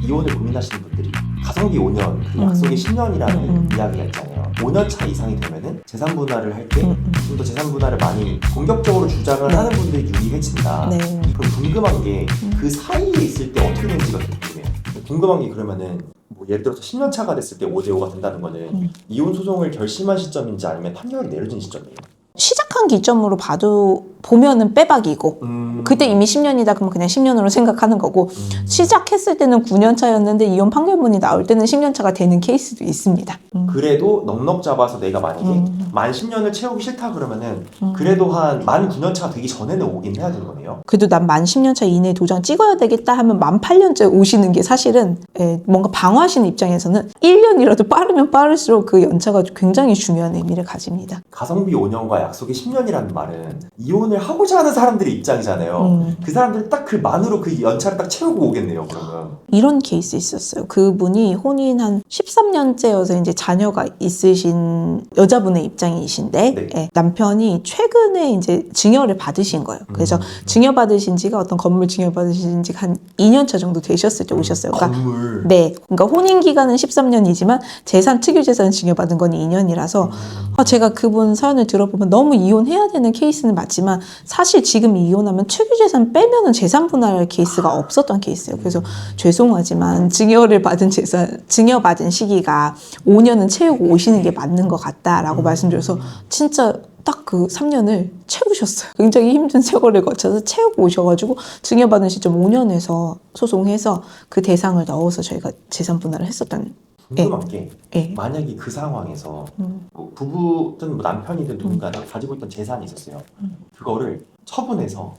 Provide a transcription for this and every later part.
이혼을 고민하시는 분들이 가성비 5년, 그 약속이 10년이라는 이야기가 있잖아요. 5년 차 이상이 되면은 재산 분할을 할 때 좀 더 재산 분할을 많이 공격적으로 주장을 하는 분들이 유리해진다. 그럼 궁금한 게 그 사이에 있을 때 어떻게 되는지가 좀 궁금해요. 궁금한 게 그러면은 뭐 예를 들어서 10년 차가 됐을 때 5대5가 된다는 거는 이혼 소송을 결심한 시점인지 아니면 판결이 내려진 시점이에요? 시작한 기점으로 보면은 빼박이고 그때 이미 10년이다 그러면 그냥 10년으로 생각하는 거고 시작했을 때는 9년 차였는데 이혼 판결문이 나올 때는 10년 차가 되는 케이스도 있습니다. 그래도 넉넉 잡아서 내가 만약에 만 10년을 채우기 싫다 그러면은 그래도 한 만 9년 차가 되기 전에는 오긴 해야 되는 거네요. 그래도 난 만 10년 차 이내에 도장 찍어야 되겠다 하면 만 8년째 오시는 게 사실은 뭔가 방어하시는 입장에서는 1년이라도 빠르면 빠를수록 그 연차가 굉장히 중요한 의미를 가집니다. 가성비 5년과 약속이 10년이라는 말은 이혼을 하고자 하는 사람들의 입장이잖아요. 그 사람들 딱 그 만으로 그 연차를 딱 채우고 오겠네요, 그러면. 이런 케이스 있었어요. 그분이 혼인 한 13년째여서 이제 자녀가 있으신 여자분의 입장이신데 네. 남편이 최근에 이제 증여를 받으신 거예요. 그래서 증여받으신 지가 어떤 건물 증여받으신 지가 한 2년 차 정도 되셨을 때 오셨어요. 그러니까 건물. 네. 그러니까 혼인 기간은 13년이지만 재산 특유 재산 증여받은 건 2년이라서 제가 그분 사연을 들어보면 너무 이혼해야 되는 케이스는 맞지만 사실 지금 이혼하면 특유 재산 빼면은 재산 분할 케이스가 없었던 케이스예요. 그래서 죄송하지만 증여받은 시기가 5년은 채우고 오시는 게 맞는 것 같다라고 말씀드려서 진짜 딱 그 3년을 채우셨어요. 굉장히 힘든 세월을 거쳐서 채우고 오셔가지고 증여받은 시점 5년에서 소송해서 그 대상을 넣어서 저희가 재산 분할을 했었던. 궁금한 게 만약에 그 상황에서 뭐 부부든 뭐 남편이든 누군가 가지고 있던 재산이 있었어요. 그거를 처분해서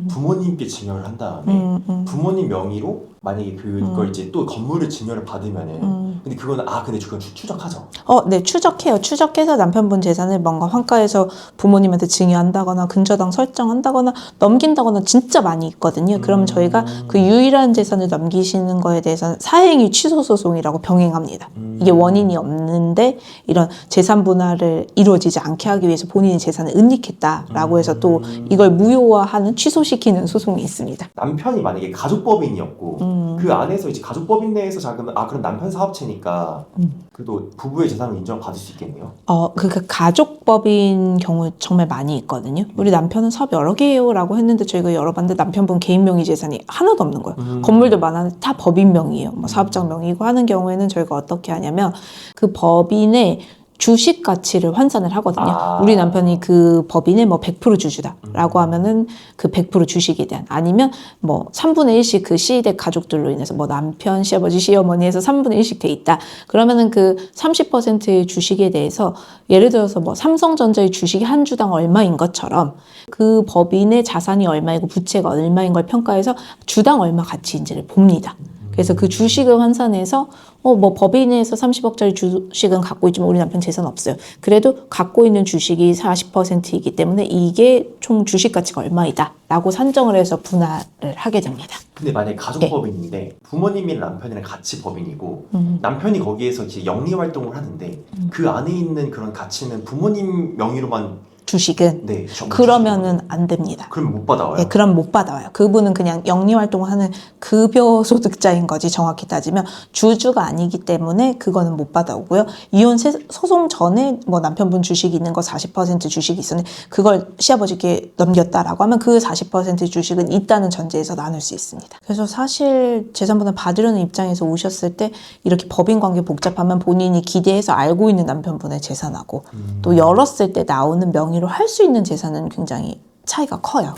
부모님께 증여를 한 다음에 부모님 명의로 만약에 그걸 이제 또 건물을 증여를 받으면은 근데 그거는 근데 그건 추적하죠. 네, 추적해요. 추적해서 남편분 재산을 뭔가 환가해서 부모님한테 증여한다거나 근저당 설정한다거나 넘긴다거나 진짜 많이 있거든요. 그러면 저희가 그 유일한 재산을 넘기시는 거에 대해서는 사행위 취소 소송이라고 병행합니다. 이게 원인이 없는데 이런 재산 분할을 이루어지지 않게 하기 위해서 본인의 재산을 은닉했다라고 해서 또 이걸 무효화하는 취소시키는 소송이 있습니다. 남편이 만약에 가족법인이었고 그 안에서 이제 가족법인 내에서 자금을 그럼 남편 사업체니까 그래도 부부의 재산을 인정받을 수 있겠네요. 그러니까 가족법인 경우 정말 많이 있거든요. 우리 남편은 사업 여러 개요라고 했는데 저희가 열어봤는데 남편분 개인 명의 재산이 하나도 없는 거예요. 건물도 많았는데 다 법인 명의예요. 뭐 사업장 명의고 하는 경우에는 저희가 어떻게 하냐면 그 법인의 주식 가치를 환산을 하거든요. 우리 남편이 그 법인의 뭐 100% 주주다라고 하면은 그 100% 주식에 대한 아니면 뭐 3분의 1씩 그 시댁 가족들로 인해서 뭐 남편, 시아버지, 시어머니에서 3분의 1씩 돼 있다. 그러면은 그 30%의 주식에 대해서 예를 들어서 뭐 삼성전자의 주식이 한 주당 얼마인 것처럼 그 법인의 자산이 얼마이고 부채가 얼마인 걸 평가해서 주당 얼마 가치인지를 봅니다. 그래서 그 주식을 환산해서 뭐 법인에서 30억짜리 주식은 갖고 있지만 우리 남편 재산 없어요. 그래도 갖고 있는 주식이 40%이기 때문에 이게 총 주식 가치가 얼마이다 라고 산정을 해서 분할을 하게 됩니다. 근데 만약에 가족법인인데 부모님이랑 남편이랑 같이 법인이고 남편이 거기에서 이제 영리 활동을 하는데 그 안에 있는 그런 가치는 부모님 명의로만 주식은 네, 그러면은 안 됩니다. 그럼 못 받아와요? 네, 그럼 못 받아와요. 그분은 그냥 영리 활동을 하는 급여 소득자인 거지 정확히 따지면 주주가 아니기 때문에 그거는 못 받아오고요. 이혼 소송 전에 뭐 남편분 주식이 있는 거 40% 주식이 있었는데 그걸 시아버지께 넘겼다라고 하면 그 40% 주식은 있다는 전제에서 나눌 수 있습니다. 그래서 사실 재산분할 받으려는 입장에서 오셨을 때 이렇게 법인 관계 복잡하면 본인이 기대해서 알고 있는 남편분의 재산하고 또 열었을 때 나오는 명의로 할 수 있는 재산은 굉장히 차이가 커요.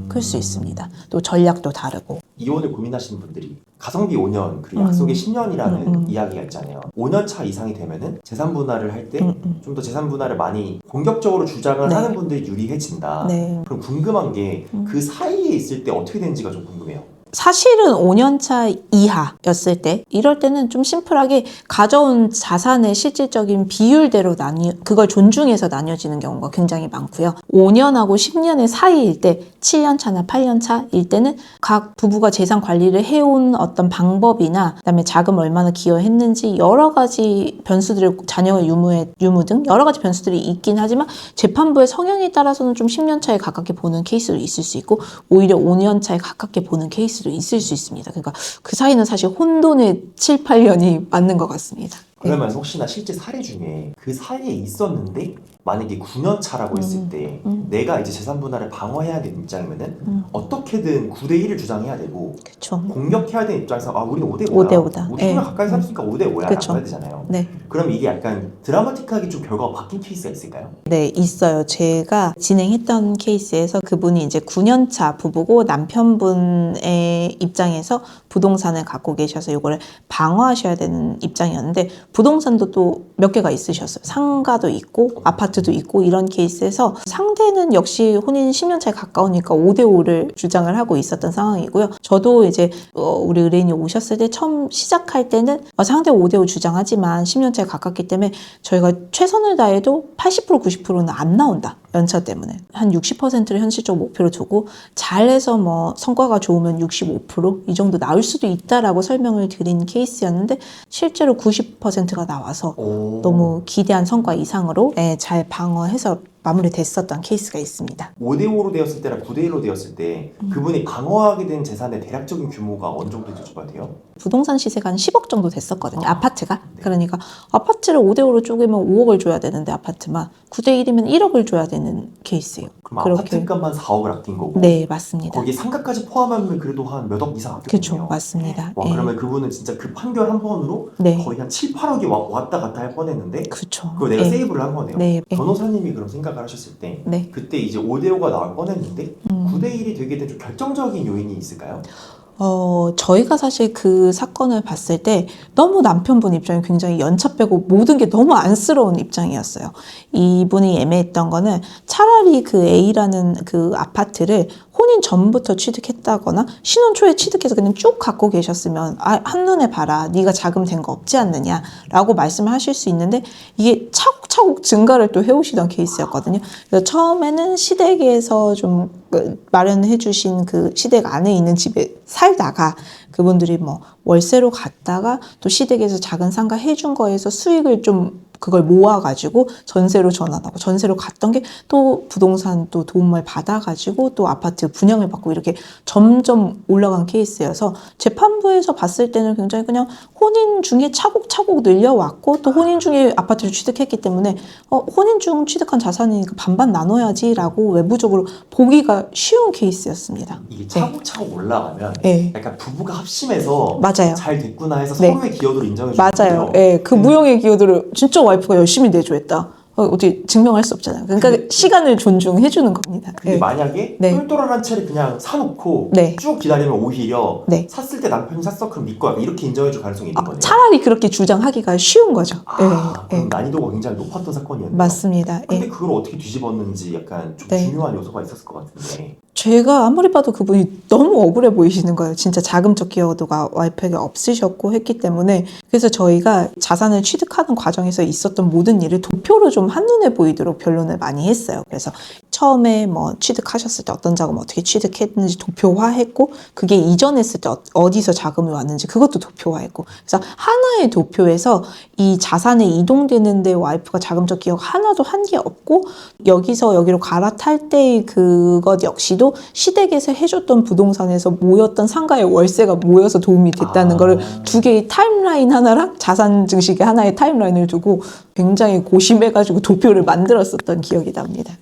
클 수 있습니다. 또 전략도 다르고. 이혼을 고민하시는 분들이 가성비 5년 그리고 약속이 10년이라는 이야기가 있잖아요. 5년 차 이상이 되면은 재산 분할을 할 때 좀 더 재산 분할을 많이 공격적으로 주장을 하는 분들이 유리해진다. 그럼 궁금한 게 그 사이에 있을 때 어떻게 되는지가 좀 궁금해요. 사실은 5년차 이하였을 때 이럴 때는 좀 심플하게 가져온 자산의 실질적인 비율대로 그걸 존중해서 나뉘어지는 경우가 굉장히 많고요. 5년하고 10년의 사이일 때 7년차나 8년차일 때는 각 부부가 재산 관리를 해온 어떤 방법이나 그다음에 자금 얼마나 기여했는지 여러 가지 변수들을 자녀의 유무 등 여러 가지 변수들이 있긴 하지만 재판부의 성향에 따라서는 좀 10년차에 가깝게 보는 케이스도 있을 수 있고 오히려 5년차에 가깝게 보는 케이스도 수도 있을 수 있습니다. 그러니까 그 사이는 사실 혼돈의 7, 8년이 맞는 것 같습니다. 그러면 혹시나 실제 사례 중에 그 사이에 있었는데 만약에 9년 차라고 했을 때 내가 이제 재산 분할을 방어해야 되는 입장이면은 어떻게든 9대 1을 주장해야 되고 그렇죠. 공격해야 되는 입장에서 우리는 5대 5다. 5대 5다. 우리 10년 가까이 살았으니까 5대 5야 그쵸. 라고 해야 되잖아요. 네. 그럼 이게 약간 드라마틱하게 좀 결과가 바뀐 케이스가 있을까요? 네, 있어요. 제가 진행했던 케이스에서 그분이 이제 9년차 부부고 남편분의 입장에서 부동산을 갖고 계셔서 이거를 방어하셔야 되는 입장이었는데 부동산도 또 몇 개가 있으셨어요. 상가도 있고 아파트도 있고 이런 케이스에서 상대는 역시 혼인 10년 차에 가까우니까 5대 5를 주장을 하고 있었던 상황이고요. 저도 이제 우리 의뢰인이 오셨을 때 처음 시작할 때는 상대 5대 5 주장하지만 10년 차에 가깝기 때문에 저희가 최선을 다해도 80% 90%는 안 나온다. 연차 때문에 한 60%를 현실적 목표로 두고 잘해서 뭐 성과가 좋으면 65%이 정도 나올 수도 있다라고 설명을 드린 케이스였는데 실제로 90%가 나와서 너무 기대한 성과 이상으로 잘 방어해서 마무리됐었던 케이스가 있습니다. 5대 5로 되었을 때랑 9대 1로 되었을 때 그분이 방어하게 된 재산의 대략적인 규모가 어느 정도 여쭤봐도 돼요? 부동산 시세가 한 10억 정도 됐었거든요. 아파트가. 그러니까 아파트를 5대 5로 쪼개면 5억을 줘야 되는데 아파트만 9대 1이면 1억을 줘야 되는 케이스예요. 그럼 아파트값만 4억을 아낀 거고 네, 맞습니다. 거기에 상가까지 포함하면 그래도 한 몇 억 이상 아꼈거든요. 그렇죠. 맞습니다. 와, 그러면 그분은 진짜 그 판결 한 번으로 네. 거의 한 7, 8억이 왔다 갔다 할 뻔했는데 그렇죠. 그거 내가 세이브를 한 거네요. 네. 변호사님이 그럼 생각을 하셨을 때 네. 그때 이제 5대 5가 나올 뻔했는데 9대 1이 되게 된 좀 결정적인 요인이 있을까요? 저희가 사실 그 사건을 봤을 때 너무 남편분 입장이 굉장히 연차 빼고 모든 게 너무 안쓰러운 입장이었어요. 이분이 애매했던 거는 차라리 그 A라는 그 아파트를 혼인 전부터 취득했다거나 신혼 초에 취득해서 그냥 쭉 갖고 계셨으면 한눈에 봐라 네가 자금 된 거 없지 않느냐 라고 말씀을 하실 수 있는데 이게 차곡차곡 증가를 또 해오시던 케이스였거든요. 그래서 처음에는 시댁에서 좀 마련해 주신 그 시댁 안에 있는 집에 살다가 그분들이 뭐 월세로 갔다가 또 시댁에서 작은 상가 해준 거에서 수익을 좀 그걸 모아가지고 전세로 전환하고 전세로 갔던 게 또 부동산 또 도움을 받아가지고 또 아파트 분양을 받고 이렇게 점점 올라간 케이스여서 재판부에서 봤을 때는 굉장히 그냥 혼인 중에 차곡차곡 늘려왔고 또 혼인 중에 아파트를 취득했기 때문에 혼인 중 취득한 자산이니까 반반 나눠야지라고 외부적으로 보기가 쉬운 케이스였습니다. 이게 차곡차곡 올라가면 네. 약간 부부가 합심해서 맞아요. 잘 됐구나 해서 네. 서로의 기여도를 인정해 맞아요. 주거든요. 예, 그 무형의 기여도를 진짜 와이프가 열심히 내줘했다. 어떻게 증명할 수 없잖아요. 그러니까 시간을 존중해 주는 겁니다. 근데 예. 만약에 네. 똘똘한 한 채를 그냥 사놓고 네. 쭉 기다리면 오히려 네. 샀을 때 남편이 샀어 그럼 네 거야 이렇게 인정해 줄 가능성이 있는 거네요. 차라리 그렇게 주장하기가 쉬운 거죠. 그럼 난이도가 굉장히 높았던 사건이었네요. 맞습니다. 근데 그걸 어떻게 뒤집었는지 약간 좀 네. 중요한 요소가 있었을 것 같은데. 제가 아무리 봐도 그분이 너무 억울해 보이시는 거예요. 진짜 자금적 기여도가 와이프에게 없으셨고 했기 때문에 그래서 저희가 자산을 취득하는 과정에서 있었던 모든 일을 도표로 좀 한눈에 보이도록 변론을 많이 했어요. 그래서 처음에 뭐 취득하셨을 때 어떤 자금 어떻게 취득했는지 도표화했고 그게 이전했을 때 어디서 자금이 왔는지 그것도 도표화했고 그래서 하나의 도표에서 이 자산이 이동되는데 와이프가 자금적 기여가 하나도 한 게 없고 여기서 여기로 갈아탈 때의 그것 역시도 시댁에서 해줬던 부동산에서 모였던 상가의 월세가 모여서 도움이 됐다는 거를 두 개의 타임라인 하나랑 자산 증식의 하나의 타임라인을 두고 굉장히 고심해가지고 도표를 만들었었던 기억이 납니다.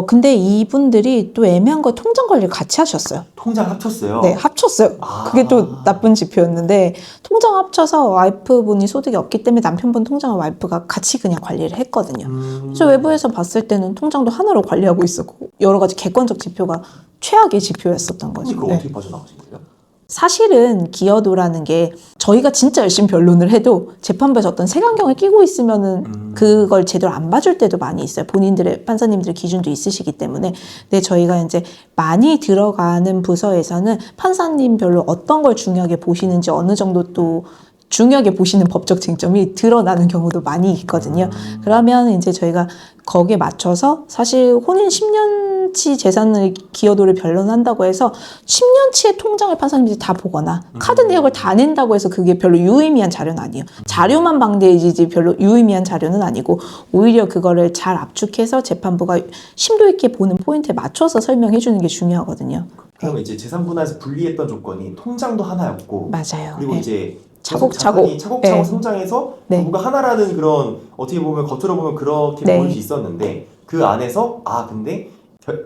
근데 이분들이 또 애매한 거 통장 관리를 같이 하셨어요. 통장 합쳤어요? 네, 합쳤어요. 그게 또 나쁜 지표였는데 통장 합쳐서 와이프분이 소득이 없기 때문에 남편분 통장을 와이프가 같이 그냥 관리를 했거든요. 그래서 외부에서 봤을 때는 통장도 하나로 관리하고 있었고 여러 가지 객관적 지표가 최악의 지표였었던 거죠. 그걸 어떻게 빠져나가신 거예요? 사실은 기여도라는 게 저희가 진짜 열심히 변론을 해도 재판부에서 어떤 색안경을 끼고 있으면은 그걸 제대로 안 봐줄 때도 많이 있어요. 본인들의 판사님들의 기준도 있으시기 때문에. 근데 저희가 이제 많이 들어가는 부서에서는 판사님별로 어떤 걸 중요하게 보시는지 어느 정도 또 중요하게 보시는 법적 쟁점이 드러나는 경우도 많이 있거든요. 그러면 이제 저희가 거기에 맞춰서 사실 혼인 10년치 재산을 기여도를 변론한다고 해서 10년치의 통장을 판사님들이 다 보거나 카드 내역을 다 낸다고 해서 그게 별로 유의미한 자료는 아니에요. 자료만 방대해지지 별로 유의미한 자료는 아니고 오히려 그거를 잘 압축해서 재판부가 심도 있게 보는 포인트에 맞춰서 설명해 주는 게 중요하거든요. 그러면 이제 재산분할에서 분리했던 조건이 통장도 하나였고 맞아요. 그리고 네. 이제 차곡차곡. 계속 차곡차곡 네. 성장해서 네. 부부가 하나라는 그런 어떻게 보면 겉으로 보면 그렇게 네. 보일 수 있었는데 그 안에서 근데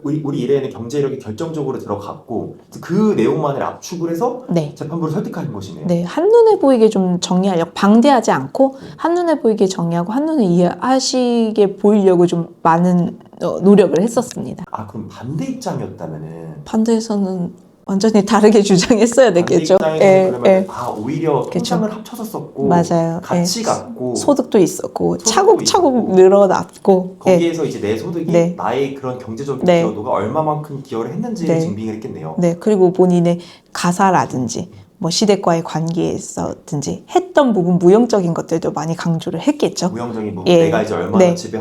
우리 일에는 경제력이 결정적으로 들어갔고 그 내용만을 압축을 해서 네. 재판부를 설득한 것이네요. 네, 한눈에 보이게 좀 정리하려고, 방대하지 않고 한눈에 보이게 정리하고 한눈에 이해하시게 보이려고 좀 많은 노력을 했었습니다. 그럼 반대 입장이었다면은 반대에서는 완전히 다르게 주장했어야 됐겠죠. 반대 입장에서는 그러면 오히려 그쵸. 통장을 합쳐서 썼고 맞아요. 같이 예. 갖고 소득도 있었고 소득도 차곡차곡 있었고, 늘어났고 예. 거기에서 이제 내 소득이 네. 나의 그런 경제적 네. 기여도가 얼마만큼 기여를 했는지를 네. 증빙을 했겠네요. 네, 그리고 본인의 가사라든지 뭐 시댁과의 관계에서든지 했던 부분 무형적인 것들도 많이 강조를 했겠죠. 무형적인 부분 예. 내가 이제 얼마나 네. 집에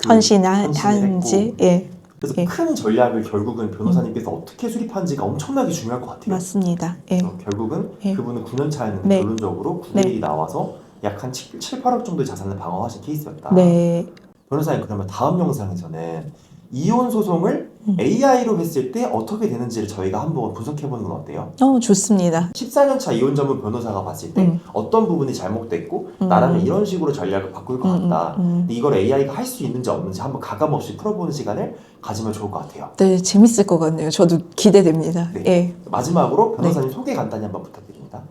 헌신하는지 했고. 예. 그래서 예. 큰 전략을 결국은 변호사님께서 어떻게 수립한지가 엄청나게 중요할 것 같아요. 맞습니다. 예. 결국은 예. 그분은 9년 차였는데 네. 결론적으로 분일이 나와서 약 한 7, 8억 정도의 자산을 방어하신 케이스였다. 네. 변호사님 그러면 다음 영상에서는 이혼 소송을 AI로 했을 때 어떻게 되는지를 저희가 한번 분석해보는 건 어때요? 좋습니다. 14년 차 이혼 전문 변호사가 봤을 때 어떤 부분이 잘못됐고 나라면 이런 식으로 전략을 바꿀 것 같다. 근데 이걸 AI가 할 수 있는지 없는지 한번 가감없이 풀어보는 시간을 가지면 좋을 것 같아요. 네, 재밌을 것 같네요. 저도 기대됩니다. 네. 예. 마지막으로 변호사님 소개 간단히 한번 부탁드립니다.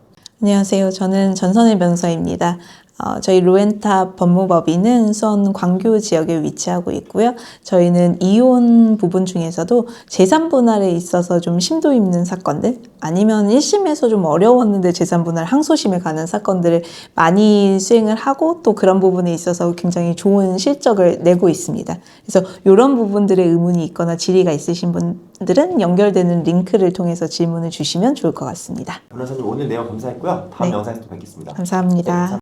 안녕하세요. 저는 전선일 변호사입니다. 저희 로엔탑 법무법인은 수원 광교 지역에 위치하고 있고요. 저희는 이혼 부분 중에서도 재산 분할에 있어서 좀 심도 있는 사건들 아니면 1심에서 좀 어려웠는데 재산 분할 항소심에 가는 사건들을 많이 수행을 하고 또 그런 부분에 있어서 굉장히 좋은 실적을 내고 있습니다. 그래서 이런 부분들의 의문이 있거나 질의가 있으신 분들은 연결되는 링크를 통해서 질문을 주시면 좋을 것 같습니다. 변호사님 오늘 내용 감사했고요. 다음 네. 영상에서 또 뵙겠습니다. 감사합니다. 네, 감사합니다.